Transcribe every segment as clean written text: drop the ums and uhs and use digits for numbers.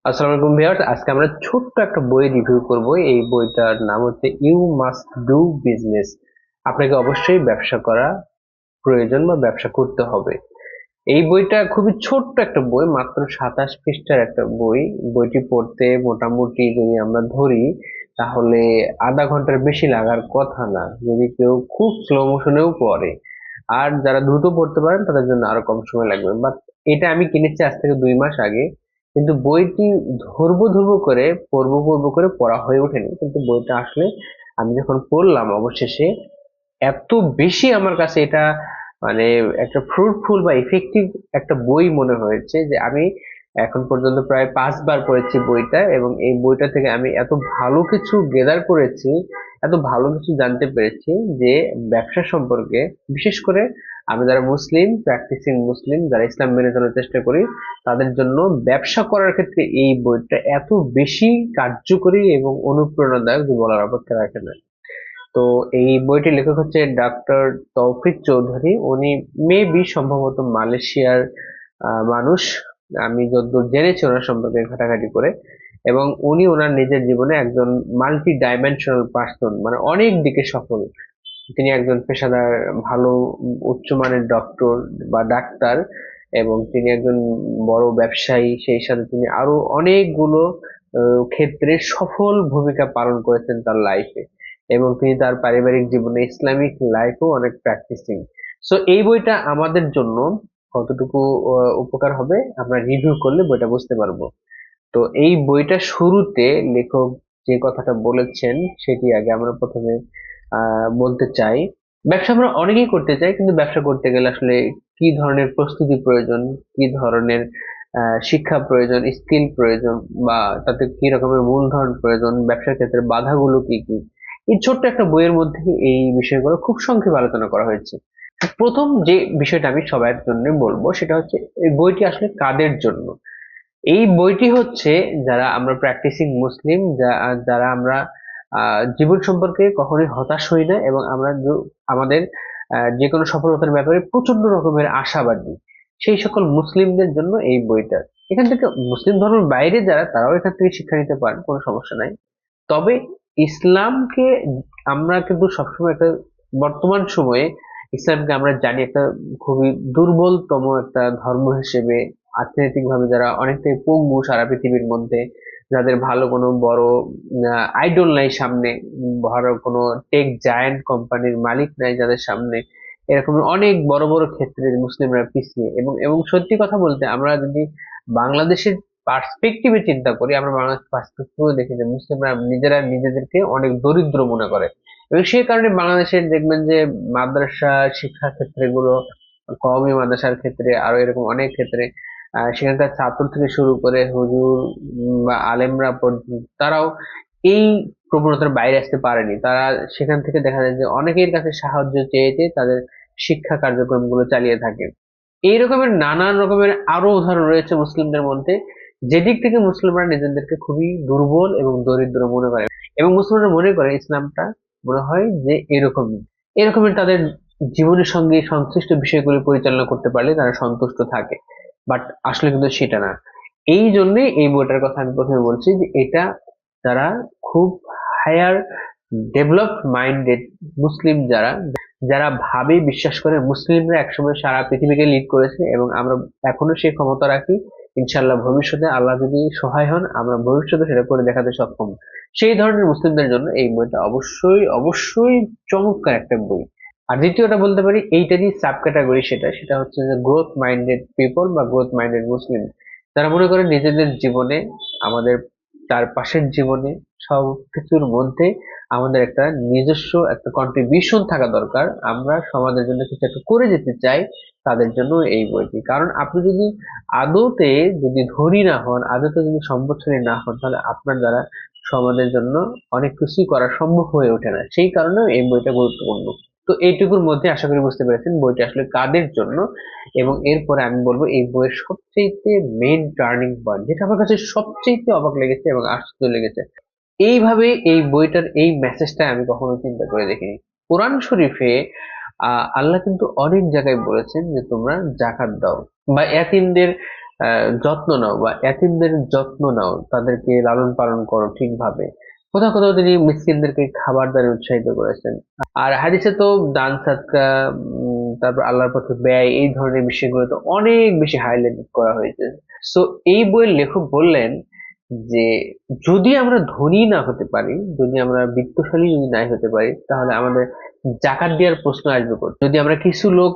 আসসালামু আলাইকুম ভিউয়ার্স, আজকে আমরা ছোট্ট একটা বই রিভিউ করব। এই বইটার নাম হচ্ছে ইউ মাস্ট ডু বিজনেস। আপনাকে অবশ্যই ব্যবসা করা প্রয়োজন বা ব্যবসা করতে হবে। এই বইটা খুবই ছোট্ট একটা বই, মাত্র 27 পৃষ্ঠার একটা বই। বইটি পড়তে মোটামুটি যদি আমরা ধরি তাহলে আধা ঘন্টার বেশি লাগার কথা না, যদি কেউ খুব স্লো মোশনেও পড়ে। আর যারা দ্রুত পড়তে পারেন তাদের জন্য আরো কম সময় লাগবে। বাট এটা আমি কিনেছি আজ থেকে 2 মাস আগে, কিন্তু বইটি ধরবো ধরবো করে পড়বো পড়বো করে পড়া হয়ে ওঠেনি। কিন্তু বইটা আসলে আমি যখন পড়লাম অবশেষে, এত বেশি আমার কাছে এটা মানে একটা ফ্রুটফুল বা ইফেক্টিভ একটা বই মনে হয়েছে যে আমি এখন পর্যন্ত প্রায় 5 বার পড়েছি বইটা, এবং এই বইটা থেকে আমি এত ভালো কিছু গেদার করেছি, এত ভালো কিছু জানতে পেরেছি যে ব্যবসা সম্পর্কে। বিশেষ করে আমি যারা মুসলিম, প্র্যাকটিসিং মুসলিম, যারা ইসলাম মেনে চলার চেষ্টা করি, তাদের জন্য ব্যবসা করার ক্ষেত্রে এই বইটা এত বেশি কার্যকরী এবং অনুপ্রেরণাদায়ক যে বলার অপেক্ষা রাখে না। তো এই বইটির লেখক হচ্ছে ডক্টর তৌফিক চৌধুরী। উনি মেবি সম্ভবত মালয়েশিয়ার মানুষ, আমি যতদূর জেনেছি ওনার সম্পর্কে ঘাটাঘাটি করে। এবং উনি ওনার নিজের জীবনে একজন মাল্টি ডাইমেনশনাল পার্সন, মানে অনেক দিকে সফল। তিনি একজন পেশাদার ভালো উচ্চমানের ডক্টর বা ডাক্তার, এবং তিনি একজন বড় ব্যবসায়ী। সেই সাথে তিনি আরো অনেকগুলো ক্ষেত্রে সফল ভূমিকা পালন করেছেন তার লাইফে, এবং তিনি তার পারিবারিক জীবনে ইসলামিক লাইফও অনেক প্র্যাকটিসিং। সো এই বইটা আমাদের জন্য কতটুকু উপকার হবে আমরা রিভিউ করলে বইটা বুঝতে পারবো। তো এই বইটা শুরুতে লেখক যে কথাটা বলেছেন সেটি আগে আমরা প্রথমে বলতে চাই। ব্যবসা আমরা অনেকেই করতে চাই, কিন্তু ব্যবসা করতে গেলে আসলে কি ধরনের প্রস্তুতি প্রয়োজন, কি ধরনের শিক্ষা প্রয়োজন, স্কিল প্রয়োজন, বা তাতে কি রকমের মূলধন প্রয়োজন, ব্যবসার ক্ষেত্রে বাধাগুলো কি কি, এই ছোট্ট একটা বইয়ের মধ্যে এই বিষয়গুলো খুব সংক্ষেপে আলোচনা করা হয়েছে। প্রথম যে বিষয়টা আমি সবার জন্য বলবো সেটা হচ্ছে এই বইটি আসলে কাদের জন্য। এই বইটি হচ্ছে যারা আমরা প্র্যাকটিসিং মুসলিম, যারা আমরা জীবন সম্পর্কে কখনোই হতাশ হই না, এবং আমরা আমাদের যে কোনো সফলতার ব্যাপারে প্রচন্ড রকমের আশাবাদী, সেই সকল মুসলিমদের জন্য এই বইটা। এখান থেকে মুসলিম ধর্মের বাইরে যারা, তারাও এখান থেকে শিক্ষা নিতে পারেন, কোনো সমস্যা নাই। তবে ইসলামকে আমরা কিন্তু সবসময় একটা, বর্তমান সময়ে ইসলামকে আমরা জানি একটা খুবই দুর্বলতম একটা ধর্ম হিসেবে। অর্থনৈতিক ভাবে যারা অনেকটাই পঙ্গু সারা পৃথিবীর মধ্যে, যাদের ভালো কোনো বড় আইডল নাই সামনে, ভালো কোনো টেক জায়ান্ট কোম্পানির মালিক নাই যাদের সামনে, এরকম অনেক বড় বড় ক্ষেত্রে মুসলিমরা পিছিয়ে। এবং এবং সত্যি কথা বলতে আমরা যদি বাংলাদেশের পার্সপেক্টিভে চিন্তা করি, আমরা বাংলাদেশ পার্সপেক্টিভে দেখি যে মুসলিমরা নিজেরা নিজেদেরকে অনেক দরিদ্র মনে করে। এবং সেই কারণে বাংলাদেশের দেখবেন যে মাদ্রাসা শিক্ষা ক্ষেত্রে গুলো, কওমি মাদ্রাসার ক্ষেত্রে আরো এরকম অনেক ক্ষেত্রে সেখানকার ছাত্র থেকে শুরু করে হুজুর বা আলেমরা পর্যন্ত, তারাও এই প্রবণতার বাইরে আসতে পারেনি। তারা সেখান থেকে দেখা যায় যে অনেকের কাছে সাহায্য চেয়ে চেয়ে তাদের শিক্ষা কার্যক্রম গুলো চালিয়ে থাকে। এই রকমের নানান রকমের আরো উদাহরণ রয়েছে মুসলিমদের মধ্যে, যেদিক থেকে মুসলিমরা নিজেদেরকে খুবই দুর্বল এবং দরিদ্র মনে করে। এবং মুসলিমরা মনে করে ইসলামটা মনে হয় যে এরকমই, এরকমের তাদের জীবনের সঙ্গে সংশ্লিষ্ট বিষয়গুলি পরিচালনা করতে পারলে তারা সন্তুষ্ট থাকে। বাট আসলে কিন্তু সেটা না। এই জন্যই এই বইটার কথা আমি প্রথমে বলছি যে এটা যারা খুব হায়ার ডেভেলপড মাইন্ডেড মুসলিম, যারা যারা ভাবে বিশ্বাস করে মুসলিমরা একসময় সারা পৃথিবীকে লিড করেছে, এবং আমরা এখনো সেই ক্ষমতা রাখি। ইনশাল্লাহ ভবিষ্যতে আল্লাহ যদি সহায় হন আমরা ভবিষ্যতে সেটা করে দেখাতে সক্ষম। সেই ধরনের মুসলিমদের জন্য এই বইটা অবশ্যই অবশ্যই চমৎকার একটা বই। আর দ্বিতীয়টা বলতে পারি এইটারই সাব ক্যাটাগরি, সেটা সেটা হচ্ছে যে গ্রোথ মাইন্ডেড পিপল বা গ্রোথ মাইন্ডেড মুসলিম, যারা মনে করে নিজেদের জীবনে, আমাদের চারপাশের জীবনে সবকিছুর মধ্যে আমাদের একটা নিজস্ব একটা কন্ট্রিবিউশন থাকা দরকার, আমরা সমাজের জন্য কিছু একটা করে যেতে চাই। তাদের জন্য এই বইটি। কারণ আপনি যদি আদতে যদি ধনী না হন, আদতে যদি সম্পদশালী না হন, তাহলে আপনার দ্বারা সমাজের জন্য অনেক কিছুই করা সম্ভব হয়ে ওঠে না। সেই কারণে এই বইটা গুরুত্বপূর্ণ। তো এইটুকুর মধ্যে আশা করি বুঝতে পেরেছেন বইটা আসলে কাদের জন্য। এবং এরপরে আমি বলবো এই বইয়ের সবচেয়ে মেইন টার্নিং পয়েন্ট, যেটা আমার কাছে সবচেয়ে অবাক লেগেছে এবং আশ্চর্য লেগেছে। এইভাবে এই বইটার এই মেসেজটা আমি কখনো চিন্তা করে দেখিনি। কোরআন শরীফে আল্লাহ কিন্তু অনেক জায়গায় বলেছেন যে তোমরা জাকাত দাও, বা এতিমদের যত্ন নাও বা এতিমদের যত্ন নাও, তাদেরকে লালন পালন করো ঠিকভাবে। কোথাও কোথাও তিনি মিসকিনদেরকে খাবার দ্বারা উৎসাহিত করেছেন। আর হাদিসে তো দান সাদকা, তারপর আল্লাহর পথে ব্যয়, এই ধরনের বিষয়গুলো তো অনেক বেশি হাইলাইট করা হয়েছে। সো এই বইয়ের লেখক বললেন যে যদি আমরা ধনী না হতে পারি, যদি আমরা বিত্তশালী যদি নাই হতে পারি, তাহলে আমাদের জাকাত দেওয়ার প্রশ্ন আসবে কোথা? যদি আমরা কিছু লোক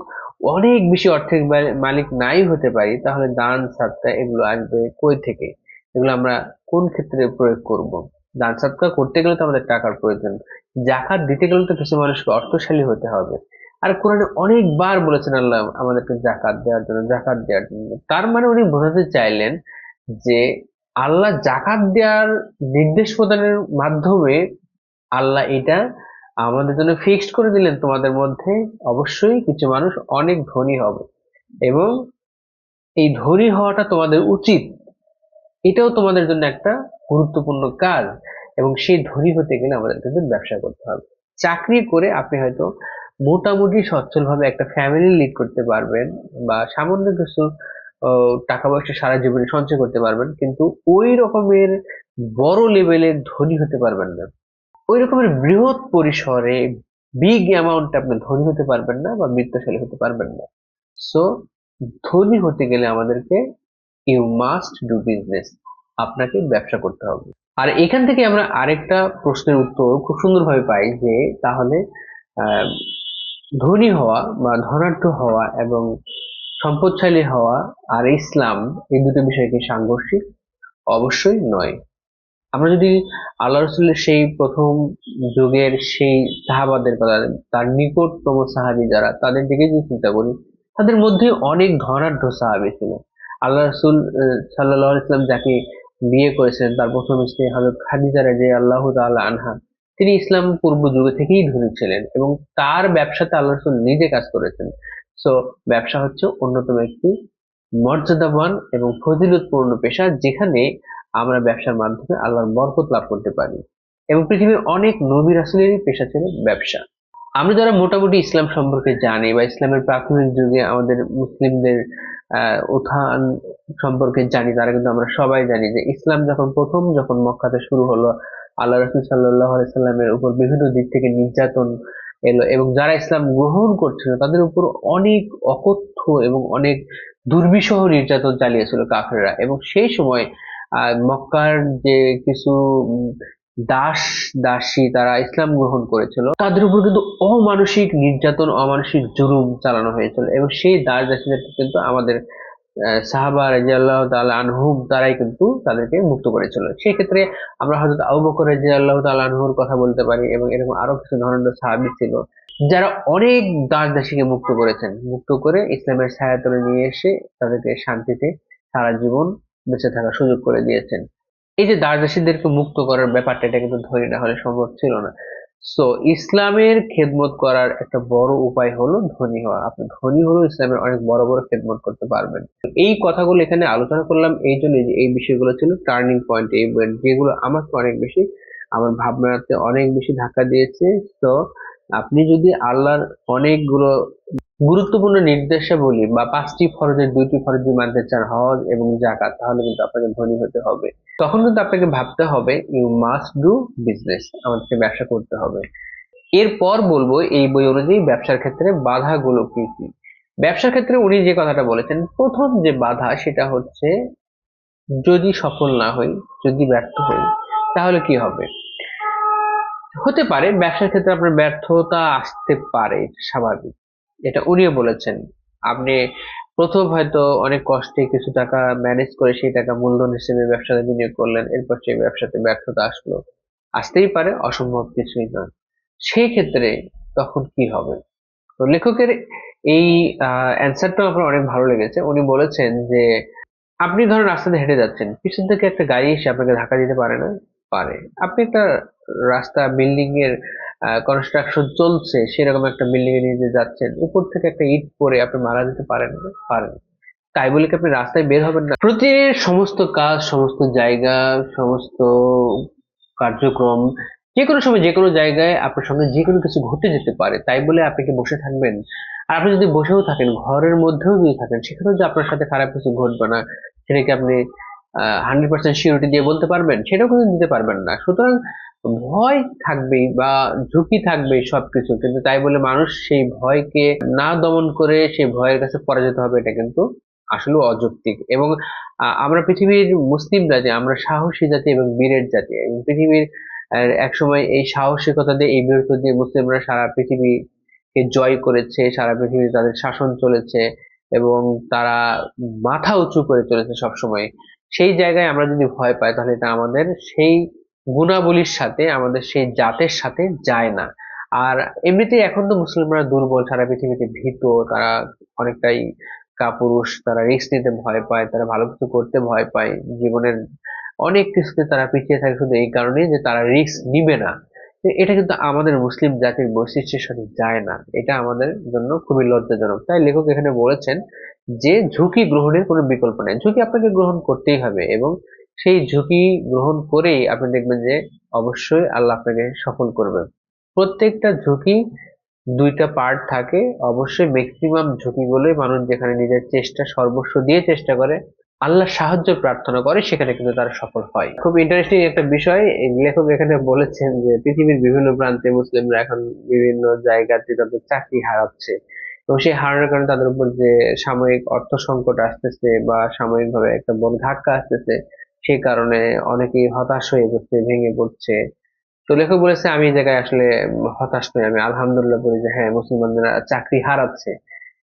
অনেক বেশি অর্থের মালিক নাই হতে পারি, তাহলে দান সাদকা এগুলো আসবে কই থেকে? এগুলো আমরা কোন ক্ষেত্রে প্রয়োগ করব? দান সাদকা করতে গেলে তো আমাদের টাকার প্রয়োজন, জাকাত দিতে গেলে তো কিছু মানুষকে অর্থশালী হতে হবে। আর কোরআনে অনেকবার বলেছেন আল্লাহ আমাদেরকে জাকাত দেওয়ার জন্য, জাকাত দেওয়ার জন্য। তার মানে উনি বোঝাতে চাইলেন যে আল্লাহ জাকাত দেওয়ার নির্দেশ প্রদানের মাধ্যমে আল্লাহ এটা আমাদের জন্য ফিক্সড করে দিলেন, তোমাদের মধ্যে অবশ্যই কিছু মানুষ অনেক ধনী হবে, এবং এই ধনী হওয়াটা তোমাদের উচিত, এটাও তোমাদের জন্য একটা গুরুত্বপূর্ণ কাজ। এবং সেই ধনী হতে গেলে আমাদের কিন্তু ব্যবসা করতে হবে। চাকরি করে আপনি হয়তো মোটামুটি সচ্ছলভাবে একটা ফ্যামিলি লিড করতে পারবেন, বা সামান্য কিছু টাকা পয়সা সারা জীবনে সঞ্চয় করতে পারবেন, কিন্তু ওই রকমের বড় লেভেলের ধনী হতে পারবেন না। ওই রকমের বৃহৎ পরিসরে বিগ অ্যামাউন্ট আপনি ধনী হতে পারবেন না বা বিত্তশালী হতে পারবেন না। সো ধনী হতে গেলে আমাদেরকে ইউ মাস্ট ডু বিজনেস, আপনাকে ব্যবসা করতে হবে। আর এখান থেকে আমরা আরেকটা প্রশ্নের উত্তর খুব সুন্দরভাবে পাই যে তাহলে আহ, ধনী হওয়া বা ধনাঢ্য হওয়া এবং সম্পদশালী হওয়া আর ইসলাম, এই দুটো বিষয় কি সাংঘর্ষিক? অবশ্যই নয়। আমরা যদি আল্লাহ রসুলের সেই প্রথম যুগের সেই সাহাবাদের কথা, তার নিকটতম সাহাবী যারা, তাদের দিকে যদি চিন্তা করি, তাদের মধ্যে অনেক ধনাঢ্য সাহাবী ছিল। আল্লাহ রসুল সাল্লাল্লাহু আলাইহি ওয়াসাল্লাম যাকে বিয়ে করেছিলেন, তার প্রথম স্ত্রী হযরত খাদিজা রাদিয়াল্লাহু তাআলা আনহা, তিনি ইসলাম পূর্ব যুগে থেকেই ধনী ছিলেন, এবং তার ব্যবসাতে আল্লাহ রসুল নিজে কাজ করেছেন। সো ব্যবসা হচ্ছে অন্যতম একটি মর্যাদাবান এবং ফজিলতপূর্ণ পেশা, যেখানে আমরা ব্যবসার মাধ্যমে আল্লাহর বরকত লাভ করতে পারি। এবং পৃথিবীর অনেক নবী রাসূলেরই পেশা ছিল ব্যবসা। আমরা যারা মোটামুটি ইসলাম সম্পর্কে জানি, বা ইসলামের প্রাথমিক যুগে আমাদের মুসলিমদের উত্থান সম্পর্কে জানি, তারা কিন্তু আমরা সবাই জানি যে ইসলাম যখন মক্কাতে শুরু হলো, আল্লাহ রাসূল সাল্লাল্লাহু আলাইহি সাল্লামের উপর বিভিন্ন দিক থেকে নির্যাতন এলো, এবং যারা ইসলাম গ্রহণ করছিল তাদের উপর অনেক অকথ্য এবং অনেক দুর্বিষহ নির্যাতন চালিয়েছিল কাফেররা। এবং সেই সময় মক্কার যে কিছু দাস দাসী তারা ইসলাম গ্রহণ করেছিল, তাদের উপর কিন্তু অমানসিক নির্যাতন, অমানসিক জুলুম চালানো হয়েছিল, এবং সেই দাস দাসীদেরকে কিন্তু আমাদের সাহাবা রাদিয়াল্লাহু তাআলা আনহুম তারাই কিন্তু তাদেরকে মুক্ত করেছিল। সেই ক্ষেত্রে আমরা হযরত আবু বকর রাদিয়াল্লাহু তাআলা আনহুর কথা বলতে পারি, এবং এরকম আরো কিছু ধরনের সাহাবী ছিল যারা অনেক দাস দাসীকে মুক্ত করেছেন, মুক্ত করে ইসলামের ছায়াতলে নিয়ে এসে তাদেরকে শান্তিতে সারা জীবন বেঁচে থাকার সুযোগ করে দিয়েছেন। এই যে দাস দাসীদেরকে মুক্ত করার ব্যাপারটা, এটা কিন্তু ধনী না হলে সম্ভব ছিল না। সো ইসলামের খেদমত করার একটা বড় উপায় হলো ধনী হওয়া। আপনি ধনী হলেও ইসলামের অনেক বড় বড় খেদমত করতে পারবেন। এই কথাগুলো এখানে আলোচনা করলাম এই জন্য যে এই বিষয়গুলো ছিল টার্নিং পয়েন্ট, এই বইয়ের, যেগুলো আমাকে অনেক বেশি আমার ভাবনাতে অনেক বেশি ধাক্কা দিয়েছে। তো আপনি যদি আল্লাহর অনেকগুলো গুরুত্বপূর্ণ নির্দেশাবলী বা 5টি ফরজের 2টি ফরজ যদি মানতে চান, হজ এবং যাকাত, তাহলে কিন্তু আপনাকে ধনী হতে হবে। তখন কিন্তু আপনাকে ভাবতে হবে ইউ মাস্ট ডু বিজনেস, আমাদেরকে ব্যবসা করতে হবে। এরপর বলবো এই বই অনুযায়ী ব্যবসার ক্ষেত্রে বাধাগুলো কি কি। ব্যবসার ক্ষেত্রে উনি যে কথাটা বলেছেন, প্রথম যে বাধা সেটা হচ্ছে যদি সফল না হই, যদি ব্যর্থ হই, তাহলে কি হবে? হতে পারে ব্যবসার ক্ষেত্রে আপনার ব্যর্থতা আসতে পারে, এটা স্বাভাবিক, এটা উনিও বলেছেন। আপনি প্রথম হয়তো অনেক কষ্টে কিছু টাকা ম্যানেজ করে সেই টাকা মূলধন হিসেবে ব্যবসাতে বিনিয়োগ করলেন, এরপর সেই ব্যবসাতে ব্যর্থতা আসলো, আসতেই পারে, অসম্ভব কিছুই নয়। সেই ক্ষেত্রে তখন কি হবে? তো লেখকের এই অ্যান্সারটাও আমার অনেক ভালো লেগেছে। উনি বলেছেন যে আপনি ধরেন রাস্তাতে হেঁটে যাচ্ছেন, পিছন থেকে একটা গাড়ি এসে আপনাকে ধাক্কা দিতে পারে না? পারে। আপনি একটা রাস্তা, বিল্ডিং এর কনস্ট্রাকশন চলছে, সেরকম একটা বিল্ডিং এ নিয়ে যাচ্ছেন, উপর থেকে একটা ইট পড়ে আপনি মারা যেতে পারেন না? পারেন। তাই বলে কি আপনি রাস্তায় বের হবেন না? প্রতিদিনের সমস্ত কাজ, সমস্ত জায়গা, সমস্ত কার্যক্রম, যে কোনো সময় যে কোনো জায়গায় আপনার সঙ্গে যে কোনো কিছু ঘটে যেতে পারে, তাই বলে আপনি কি বসে থাকবেন? আর আপনি যদি বসেও থাকেন, ঘরের মধ্যেও যদি থাকেন, সেখানেও যে আপনার সাথে খারাপ কিছু ঘটবে না সেটাকে আপনি 100% সিউরিটি দিয়ে বলতে পারবেন? সেটাও কিন্তু দিতে পারবেন না। সুতরাং ভয় থাকবেই বা ঝুঁকি থাকবেই সবকিছু, কিন্তু তাই বলে মানুষ সেই ভয়কে না দমন করে সেই ভয়ের কাছে পরাজিত হবে, এটা কিন্তু আসলে অযৌক্তিক। এবং আমরা পৃথিবীর মুসলিমরা যে আমরা সাহসী জাতি এবং বীরের জাতি, এবং পৃথিবীর একসময় এই সাহসিকতা দিয়ে এই বীরত্ব দিয়ে মুসলিমরা সারা পৃথিবীকে জয় করেছে, সারা পৃথিবী তাদের শাসন চলেছে এবং তারা মাথা উঁচু করে চলেছে সবসময়। সেই জায়গায় আমরা যদি ভয় পাই, তাহলে এটা আমাদের সেই গুণাবলীর সাথে, আমাদের সেই জাতের সাথে যায় না। আর এমনিতেই এখন তো মুসলিমরা দুর্বল, সারা পৃথিবীতে ভীত, তারা অনেকটাই কাপুরুষ, তারা রিস্ক নিতে ভয় পায়, তারা ভালো কিছু করতে ভয় পায়, জীবনের অনেক কিছুতে তারা পিছিয়ে থাকে শুধু এই কারণে যে তারা রিস্ক নিবে না। তো এটা কিন্তু আমাদের মুসলিম জাতির বৈশিষ্ট্যের সাথে যায় না, এটা আমাদের জন্য খুবই লজ্জাজনক। তাই লেখক এখানে বলেছেন যে ঝুঁকি গ্রহণের কোনো বিকল্প নেই, ঝুঁকি আপনাকে গ্রহণ করতেই হবে, এবং সেই ঝুঁকি গ্রহণ করেই আপনি দেখবেন যে অবশ্যই আল্লাহ আপনাকে সফল করবে। প্রত্যেকটা ঝুঁকি দুইটা পার্ট থাকে, অবশ্যই ম্যাক্সিমাম ঝুঁকিগুলোই মানুষ যেখানে নিজের চেষ্টা সর্বস্ব দিয়ে চেষ্টা করে, আল্লাহর সাহায্য প্রার্থনা করে, সেখানে কিন্তু তারা সফল হয়। খুব ইন্টারেস্টিং একটা বিষয় এই লেখক এখানে বলেছেন যে পৃথিবীর বিভিন্ন প্রান্তে মুসলিমরা এখন বিভিন্ন জায়গাতে তাদের চাকরি হারাচ্ছে, এবং সেই হারানোর কারণে তাদের উপর যে সাময়িক অর্থ সংকট আসতেছে বা সাময়িকভাবে একটা বড় ধাক্কা আসতেছে, সেই কারণে অনেকেই হতাশ হয়ে যাচ্ছে, ভেঙে পড়ছে। তো লেখক বলেছে আমি এই জায়গায় আসলে হতাশ নই, আমি আলহামদুলিল্লাহ বলি যে হ্যাঁ, মুসলমানরা চাকরি হারাচ্ছে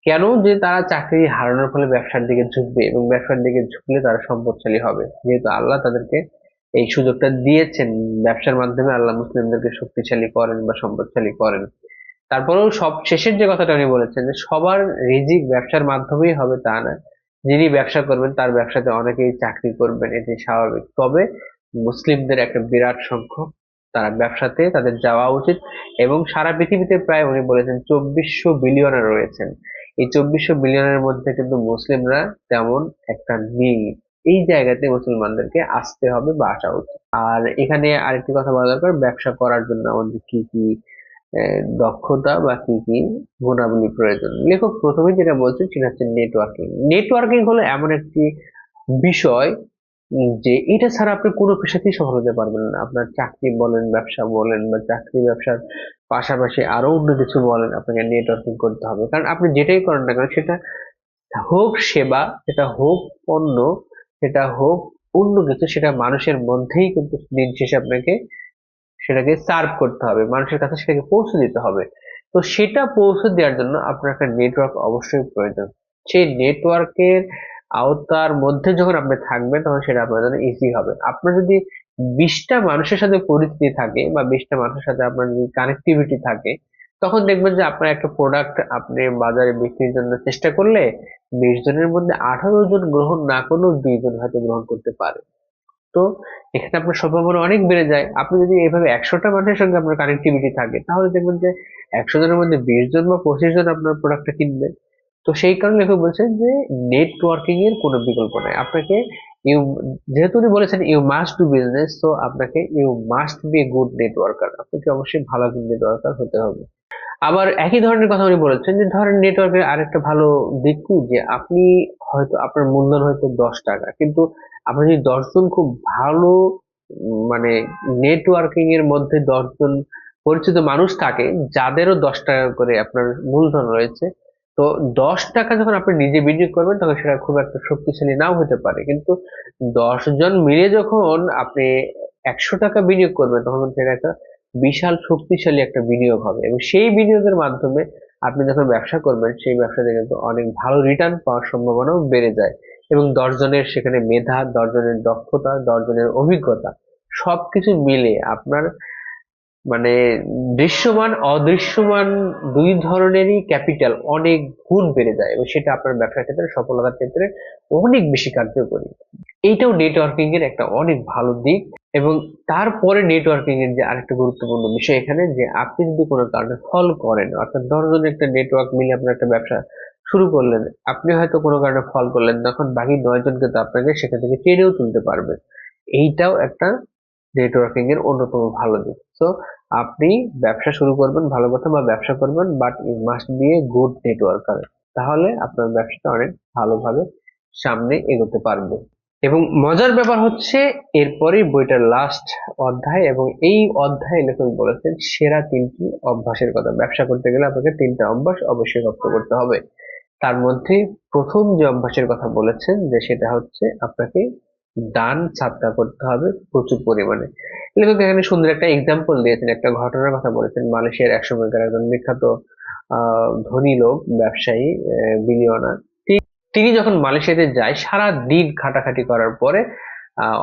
কেন, যে তারা চাকরি হারানোর ফলে ব্যবসার দিকে ঝুঁকবে, এবং ব্যবসার দিকে ঝুঁকলে তারা সম্পদশালী হবে, যেহেতু আল্লাহ তাদেরকে এই সুযোগটা দিয়েছেন। ব্যবসার মাধ্যমে আল্লাহ মুসলিমদেরকে শক্তিশালী করেন বা সম্পদশালী করেন। তারপরেও সব শেষের যে কথাটা উনি বলেছেন যে সবার রিজিক ব্যবসার মাধ্যমেই হবে তা না, যিনি ব্যবসা করবেন তার ব্যবসাতে অনেকেই চাকরি করবেন, এটি স্বাভাবিক। তবে মুসলিমদের একটা বিরাট সংখ্যক তারা ব্যবসাতে তাদের যাওয়া উচিত। এবং সারা পৃথিবীতে প্রায় উনি বলেছেন 2400 বিলিয়নার রয়েছেন, এই 2400 বিলিয়নের মধ্যে কিন্তু মুসলিমরা তেমন একটা নেই। এই জায়গাতে মুসলমানদেরকে আসতে হবে বা আসা উচিত। আর এখানে আরেকটি কথা বলা দরকার, ব্যবসা করার জন্য আমাদের কি কি দক্ষতা বা কি কি গুণাবলী প্রয়োজন। লেখক প্রথমে যেটা বলছেন সেটা হচ্ছে নেটওয়ার্কিং। নেটওয়ার্কিং হলো এমন একটি বিষয় যে এটা ছাড়া আপনি কোনো পেশাতেই সফল হতে পারবেন না। আপনার চাকরি বলেন, ব্যবসা বলেন, বা চাকরি ব্যবসার পাশাপাশি আরো অন্য কিছু বলেন, আপনাকে নেটওয়ার্কিং করতে হবে। কারণ আপনি যেটাই করেন না কেন, সেটা হোক সেবা, সেটা হোক পণ্য, সেটা হোক অন্য কিছু, সেটা মানুষের মধ্যেই কিন্তু দিন শেষে আপনাকে সেটাকে সার্ভ করতে হবে, মানুষের কাছে সেটাকে পৌঁছে দিতে হবে। তো সেটা পৌঁছে দেওয়ার জন্য আপনার একটা নেটওয়ার্ক অবশ্যই প্রয়োজন। সেই নেটওয়ার্কের আওতার মধ্যে যখন আপনি থাকবেন, তখন সেটা আপনার জন্য ইজি হবে। আপনার যদি 20টা মানুষের সাথে পরিচিতি থাকে বা 20টা মানুষের সাথে আপনার যদি কানেক্টিভিটি থাকে, তখন দেখবেন যে আপনার একটা প্রোডাক্ট আপনি বাজারে বিক্রির জন্য চেষ্টা করলে 20 জনের মধ্যে 18 জন গ্রহণ না করলেও 2 জন হয়তো গ্রহণ করতে পারে। তো এখানে আপনার সম্ভাবনা অনেক বেড়ে যায়। আপনি যদি এভাবে 100টা মানুষের সঙ্গে আপনার কানেক্টিভিটি থাকে, তাহলে দেখবেন যে 100 জনের মধ্যে 20 জন বা 25 জন আপনার প্রোডাক্টটা কিনবে। তো সেই কারণে লেখক বলছেন যে নেটওয়ার্কিং এর কোনো বিকল্প নাই। আপনাকে ইউ যেহেতু উনি বলেছেন ইউ মাস্ট ডু বিজনেস, তো আপনাকে you must be a good networker, আপনাকে অবশ্যই ভালো একজন নেটওয়ার্কার হতে হবে। আবার একই ধরনের কথা উনি বলেছেন যে ধরেন নেটওয়ার্কের আরেকটা ভালো দিক কি, যে আপনি হয়তো আপনার মূলধন হয়তো 10 টাকা, কিন্তু আপনি যদি 10 জন খুব ভালো মানে নেটওয়ার্কিং এর মধ্যে 10 জন পরিচিত মানুষ থাকে যাদেরও 10 টাকা করে আপনার মূলধন রয়েছে, তো 10 টাকা যখন আপনি নিজে বিনিয়োগ করবেন, তখন সেটা খুব একটা শক্তিশালী নাও হতে পারে, কিন্তু 10 জন মিলে যখন আপনি 100 টাকা বিনিয়োগ করবেন, তখন সেটা একটা বিশাল শক্তিশালী একটা বিনিয়োগ হবে, এবং সেই বিনিয়োগের মাধ্যমে আপনি যখন ব্যবসা করবেন, সেই ব্যবসাতে কিন্তু অনেক ভালো রিটার্ন পাওয়ার সম্ভাবনাও বেড়ে যায়। এবং 10 জনের সেখানে মেধা, 10 জনের দক্ষতা, 10 জনের অভিজ্ঞতা, সবকিছু মিলে আপনার মানে দৃশ্যমান অদৃশ্যমান দুই ধরনেরই ক্যাপিটাল অনেক গুণ বেড়ে যায়, এবং সেটা আপনার ব্যবসার ক্ষেত্রে সফলতার ক্ষেত্রে অনেক বেশি কার্যকরী। এইটাও নেটওয়ার্কিং এর একটা অনেক ভালো দিক। এবং তারপরে নেটওয়ার্কিং এর যে আরেকটা গুরুত্বপূর্ণ বিষয় এখানে, যে আপনি যদি কোনো কারণে ফল করেন, অর্থাৎ 10 জনের একটা নেটওয়ার্ক মিলে আপনার একটা ব্যবসা শুরু করলেন, আপনি হয়তো কোনো কারণে ফল করলেন, তখন বাকি 9 জনকে তো আপনাকে সেখান থেকে টেনেও তুলতে পারবে। এইটাও একটা নেটওয়ার্কিং এর অন্যতম ভালো দিক। তো আপনি ব্যবসা শুরু করবেন ভালো কথা, বা ব্যবসা করবেন, but you must be a good networker, তাহলে আপনার ব্যবসাটা অনেক ভালোভাবে সামনে এগোতে পারবে। এবং মজার ব্যাপার হচ্ছে এরপরেই বইটার লাস্ট অধ্যায়, এবং এই অধ্যায়ে লেখক বলেছেন সেরা 3টি অভ্যাসের কথা। ব্যবসা করতে গেলে আপনাকে 3টা অভ্যাস অবশ্যই রপ্ত করতে হবে। তার মধ্যে প্রথম যে অভ্যাসের কথা বলেছেন যে সেটা হচ্ছে আপনাকে দান সাদকা করতে হবে প্রচুর পরিমাণে। লেখক এখানে সুন্দর একটা এক্সাম্পল দিয়েছেন, একটা ঘটনার কথা বলেছেন। মালয়েশিয়ার এক সময়কার একজন বিখ্যাত ধনী লোক, ব্যবসায়ী, বিলিয়নার, তিনি যখন মালয়েশিয়াতে যায় সারা দিন খাটাখাটি করার পরে,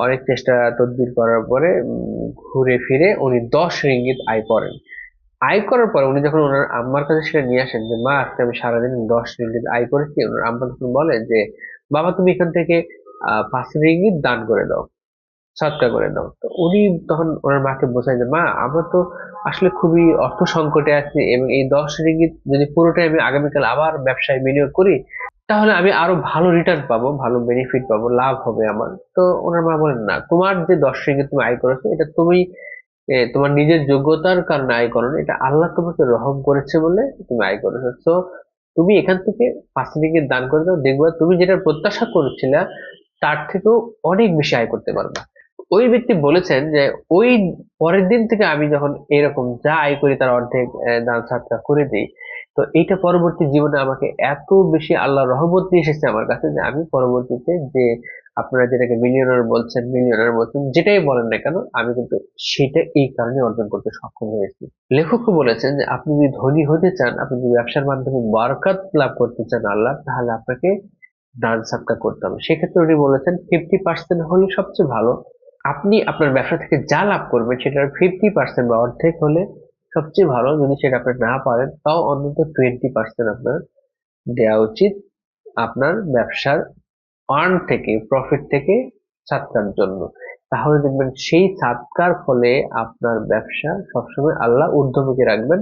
অনেক চেষ্টা তদবির করার পরে ঘুরে ফিরে উনি 10 রিঙ্গিত আয় করেন। আয় করার পর উনি যখন ওনার আম্মার কাছে সেটা নিয়ে আসেন যে মা আজকে আমি সারাদিন 10 রিঙ্গিত আয় করেছি, ওনার আম্মা তখন বলে যে বাবা তুমি এখান থেকে 5 রিঙ্গিত দান করে দাও, সাদকা করে দাও। তো উনি তখন ওনার মাকে বোঝায় যে মা আমরা তো আসলে খুবই অর্থ সংকটে আছি, এবং এই 10 রিঙ্গিত যদি পুরোটাই আমি আগামীকাল আবার ব্যবসায় বিনিয়োগ করি তাহলে আমি আরো ভালো রিটার্ন পাবো, ভালো বেনিফিট পাবো, লাভ হবে আমার। তো ওনার মা বলেন না, তোমার যে 10 রিঙ্গিত তুমি আয় করেছো এটা তুমি তোমার নিজের যোগ্যতার কারণে আয় করো না, এটা আল্লাহ তোমাকে রহম করেছে বলে তুমি আয় করেছো। তো তুমি এখান থেকে 5 রিঙ্গিত দান করে দাও, দেখবা তুমি যেটা প্রত্যাশা করছিলে তার থেকেও অনেক বেশি আয় করতে পারবা। ওই ব্যক্তি বলেছেন যে ওই পরের দিন থেকে আমি যখন এরকম যা আয় করি তার অর্ধেক দান সাদকা করে দিই, তো এইটা পরবর্তী জীবনে আমাকে এত বেশি আল্লাহর রহমত নিয়ে এসেছে আমার কাছে যে আমি পরবর্তীতে যে আপনারা যেটাকে মিলিয়নার বলছেন, যেটাই বলেন না কেন, আমি কিন্তু সেটা এই কারণে অর্জন করতে সক্ষম হয়েছি। লেখকও বলেছেন যে আপনি যদি ধনী হতে চান, আপনি যদি ব্যবসার মাধ্যমে বরকত লাভ করতে চান আল্লাহ, তাহলে আপনাকে দান সাদকা করতে হবে। সেক্ষেত্রে উনি বলেছেন 50% হলে সবচেয়ে ভালো। আপনি আপনার ব্যবসা থেকে যা লাভ করবেন সেটার 50% বা অর্ধেক হলে সবচেয়ে ভালো। যদি সেটা আপনি না পারেন তাও অন্তত 20% আপনার দেওয়া উচিত আপনার ব্যবসার আর্ন থেকে, প্রফিট থেকে সাদকার জন্য। তাহলে দেখবেন সেই সাদকার ফলে আপনার ব্যবসা সবসময় আল্লাহ ঊর্ধ্বমুখী রাখবেন,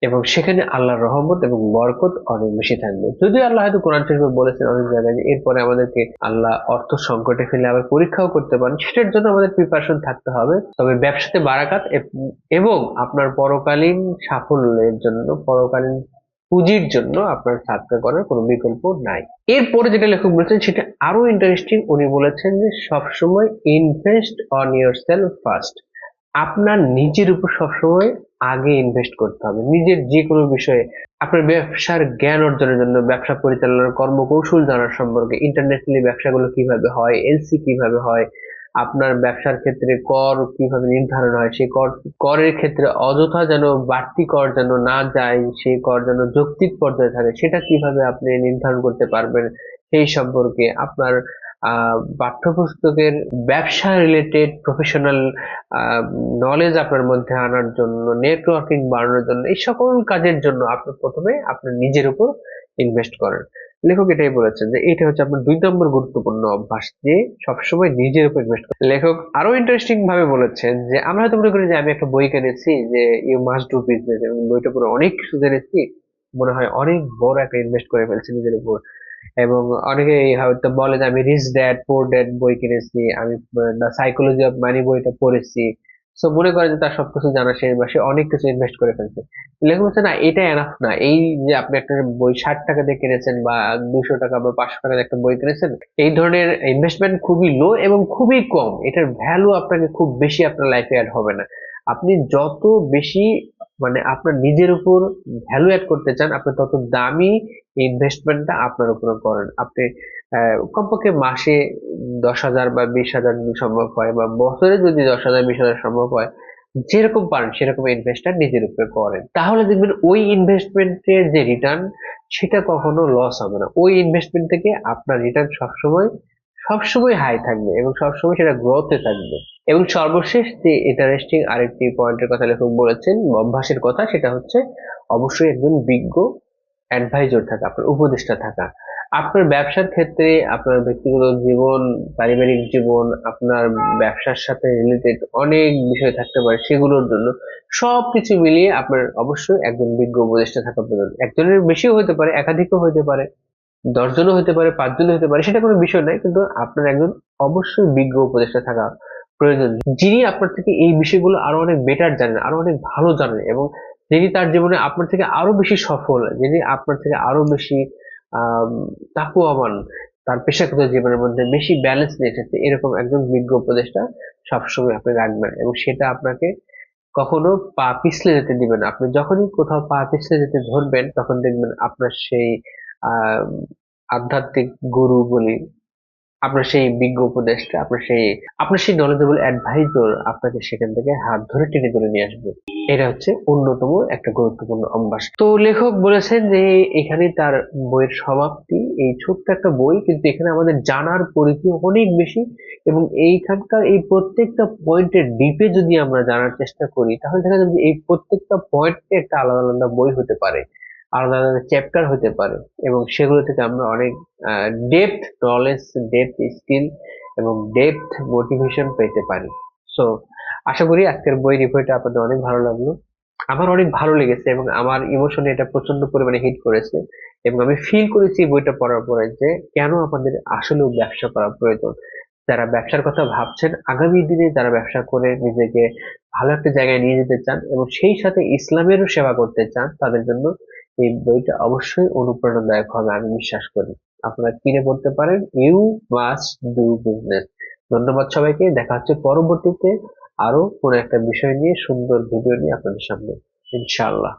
এবং সেখানে আল্লাহর রহমত এবং বরকত অনেক বেশি থাকবে। যদিও আল্লাহ হয়তো কোরআন শরীফে বলেছেন অনেক জায়গায় যে এরপরে আমাদেরকে আল্লাহ অর্থ সংকটে ফেলে আবার পরীক্ষাও করতে পারেন, সেটার জন্য আমাদের প্রিপারেশন থাকতে হবে। তবে ব্যবসাতে বারাকাত এবং আপনার পরকালীন সাফল্যের জন্য, পরকালীন পুঁজির জন্য আপনার সাদকা করার কোনো বিকল্প নাই। এরপরে যেটা লেখক বলেছেন সেটা আরো ইন্টারেস্টিং। উনি বলেছেন যে সবসময় invest on your self first. আপনার নিজের উপর সবসময় আগে ইনভেস্ট করতে হবে, নিজের যে কোনো বিষয়ে। আপনার ব্যবসার জ্ঞান অর্জনের জন্য, ব্যবসা পরিচালনার কর্মকৌশল জানার সম্পর্কে, ইন্টারন্যাশনালি ব্যবসাগুলো কিভাবে হয়, এলসি কিভাবে হয়, আপনার ব্যবসার ক্ষেত্রে কর কিভাবে নির্ধারণ হয়, সেই করের ক্ষেত্রে অযথা যেন বাড়তি কর যেন না যায়, সেই কর যেন যৌক্তিক পর্যায়ে থাকে, সেটা কিভাবে আপনি নির্ধারণ করতে পারবেন, সেই সম্পর্কে আপনার পাঠ্যপুস্তকের ব্যবসা রিলেটেড প্রফেশনাল নলেজ আপনার মধ্যে আনার জন্য, নেটওয়ার্কিং বাড়ানোর জন্য, এই সকল কাজের জন্য আপনি প্রথমে আপনার নিজের উপর ইনভেস্ট করেন। লেখক এটাই বলেছেন যে এটা হচ্ছে আপনার 2 নম্বর গুরুত্বপূর্ণ অভ্যাস, যে সবসময় নিজের উপর ইনভেস্ট করেন। লেখক আরো ইন্টারেস্টিং ভাবে বলেছেন যে আমরা হয়তো মনে করি যে আমি একটা বই কিনেছি যে ইউ মাস্ট ডু বিজনেস, এবং বইটা পুরো অনেক কিছু জেনেছি, মনে হয় অনেক বড় একটা ইনভেস্ট করে ফেলছি নিজের উপর। এবং অনেকে হয়তো বলে যে আমি রিচ ড্যাড পুর ড্যাড বই কিনেছি, আমি দ্য সাইকোলজি অফ মানি বইটা পড়েছি। সো মনে করে যে তার সবকিছু জানা শেষ বা সে অনেক কিছু ইনভেস্ট করে ফেলছে। লেখক বলছে না, এটা এনাফ না। এই যে আপনি একটা বই 60 টাকা দিয়ে কিনেছেন বা 200 টাকা বা 500 টাকা দিয়ে একটা বই কিনেছেন, এই ধরনের ইনভেস্টমেন্ট খুবই লো এবং খুবই কম। এটার ভ্যালু আপনাকে খুব বেশি আপনার লাইফে অ্যাড হবে না। আপনি যত বেশি মানে আপনার নিজের উপর ভ্যালু অ্যাড করতে চান, আপনি তত দামি ইনভেস্টমেন্টটা আপনার উপরে করেন। আপনি কমপক্ষে মাসে 10,000 বা 20,000 যদি সম্ভব হয়, বা বছরে যদি 10,000 20,000 সম্ভব হয়, যেরকম পারেন সেরকম ইনভেস্টটা নিজের উপরে করেন। তাহলে দেখবেন ওই ইনভেস্টমেন্টের যে রিটার্ন সেটা কখনো লস হবে না। ওই ইনভেস্টমেন্ট থেকে আপনার রিটার্ন সবসময় সবসময় হাই থাকবে এবং সবসময় সেটা গ্রোথে থাকবে। এবং সর্বশেষ যে ইন্টারেস্টিং আরেকটি পয়েন্টের কথা লেখক বলেছেন, অভ্যাসের কথা, সেটা হচ্ছে অবশ্যই একজন বিজ্ঞ অ্যাডভাইজর থাকা, আপনার উপদেষ্টা থাকা। আপনার ব্যবসার ক্ষেত্রে, আপনার ব্যক্তিগত জীবন, পারিবারিক জীবন, আপনার ব্যবসার সাথে রিলেটেড অনেক বিষয় থাকতে পারে, সেগুলোর জন্য সবকিছু মিলিয়ে আপনার অবশ্যই একজন বিজ্ঞ উপদেষ্টা থাকা প্রয়োজন। একজনের বেশিও হতে পারে, একাধিকও হতে পারে, 10 জনও হতে পারে, 5 জনও হতে পারে, সেটা কোনো বিষয় নয়, কিন্তু আপনার একজন অবশ্যই বিজ্ঞ উপদেষ্টা থাকা প্রয়োজন, যিনি আপনার থেকে এই বিষয়গুলো আরো অনেক বেটার জানেন, আরো অনেক ভালো জানেন, এবং যিনি তার জীবনে আপনার থেকে আরো বেশি সফল, যিনি আপনার থেকে আরো বেশি আহ তাকুয়াবান, তার পেশাগত জীবনের মধ্যে বেশি ব্যালেন্স নিয়ে এসেছে, এরকম একজন বিজ্ঞ উপদেষ্টা সবসময় আপনি রাখবেন, এবং সেটা আপনাকে কখনো পা পিছলে যেতে দিবেন না। আপনি যখনই কোথাও পা পিছলে যেতে ধরবেন, তখন দেখবেন আপনার সেই আহ আধ্যাত্মিক গুরু বলি, আপনার সেই বিজ্ঞ উপদেষ্টা, আপনার সেই নলেজেবল অ্যাডভাইজর আপনাকে সেখান থেকে হাত ধরে টেনে তুলে নিয়ে আসবে। এটা হচ্ছে অন্যতম একটা গুরুত্বপূর্ণ অভ্যাস। তো লেখক বলেছেন যে এখানে তার বইয়ের সমাপ্তি, এই ছোট্ট একটা বই, কিন্তু এখানে আমাদের জানার পরিধি অনেক বেশি, এবং এইখানকার এই প্রত্যেকটা পয়েন্টের ডিপে যদি আমরা জানার চেষ্টা করি, তাহলে দেখা যাবে যে এই প্রত্যেকটা পয়েন্টে একটা আলাদা আলাদা বই হতে পারে, আলাদা আলাদা চ্যাপ্টার হতে পারে, এবং সেগুলো থেকে আমরা অনেক ডেপথ নলেজ, ডেপথ স্কিল এবং ডেপথ মোটিভেশন পেতে পারি। সো আশা করি আজকের বই রিভিউটা আপনাদের অনেক ভালো লাগলো। আমার অনেক ভালো লেগেছে, এবং আমার ইমোশনে এটা প্রচন্ড পরিমাণে হিট করেছে, এবং আমি ফিল করেছি বইটা পড়ার পরে যে কেন আমাদের আসলেও ব্যবসা করা প্রয়োজন। যারা ব্যবসার কথা ভাবছেন, আগামী দিনে যারা ব্যবসা করে নিজেকে ভালো একটা জায়গায় নিয়ে যেতে চান এবং সেই সাথে ইসলামেরও সেবা করতে চান, তাদের জন্য এই বইটা অবশ্যই অনুপ্রেরণাদায়ক হবে আমি বিশ্বাস করি। আপনারা কিনে পড়তে পারেন, ইউ মাস্ট ডু বিজনেস। ধন্যবাদ সবাইকে, দেখা হচ্ছে পরবর্তীতে আরো কোনো একটা বিষয় নিয়ে, সুন্দর ভিডিও নিয়ে আপনাদের সামনে, ইনশাআল্লাহ।